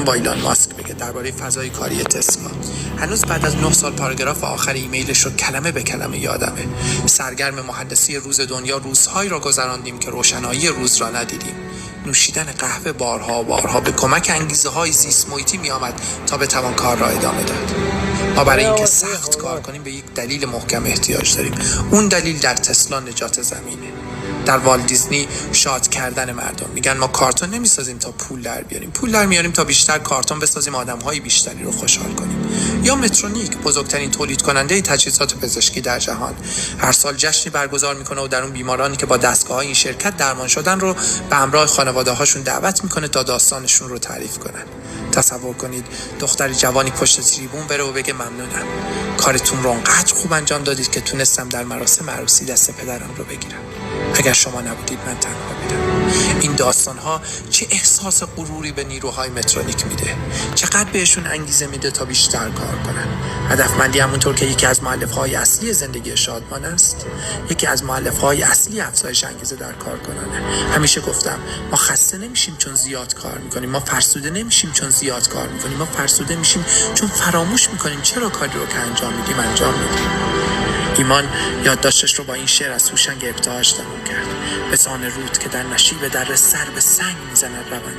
با ایلان ماسک بگه درباره فضای کاری تسلا. هنوز بعد از 9 سال پاراگراف آخر ایمیلش رو کلمه به کلمه یادمه. سرگرم مهندسی روز دنیا روزهایی را گذراندیم که روشنایی روز را ندیدیم. نوشیدن قهوه بارها به کمک انگیزه‌های زیست محیطی می‌آمد تا بتوان کار را ادامه داد. ما برای اینکه سخت کار کنیم به یک دلیل محکم احتیاج داریم. اون دلیل در تسلا نجات زمینه. در والت دیزنی شاد کردن مردم. میگن ما کارتون نمیسازیم تا پول در بیاریم. پول در میاریم تا بیشتر کارتون بسازیم، آدم‌های بیشتری رو خوشحال کنیم. یا مترونیک، بزرگترین تولید کننده تجهیزات پزشکی در جهان، هر سال جشنی برگزار میکنه و در اون بیمارانی که با دستگاه‌های این شرکت درمان شدن رو به همراه خانواده‌هاشون دعوت میکنه تا داستانشون رو تعریف کنن. تصور کنید دختری جوانی پشت تریبون بره و بگه ممنونم. کارتون رو انقدر خوب انجام دادید که تونستم در مراسم عروسی دست پدرم رو بگیرم. اگر شما نبودید من تنها بودم. این داستان‌ها چه احساس غروری به نیروهای مترونیک میده. چقدر بهشون انگیزه میده تا بیشتر کار کنن. هدفمندی همونطور که یکی از مؤلفه‌های اصلی زندگی شادمان است، یکی از مؤلفه‌های اصلی افزایش انگیزه در کارکنانه. همیشه گفتم ما خسته نمیشیم چون زیاد کار میکنیم، ما فرسوده نمیشیم چون زیاد کار میکنیم، ما فرسوده میشیم چون فراموش میکنیم چرا کاری رو که انجام میدیم. ایمان یادداشتش رو با این شعر از هوشنگ ابتهاج تموم کرد. به سان رود که در نشیب در سر به سنگ میزند رونده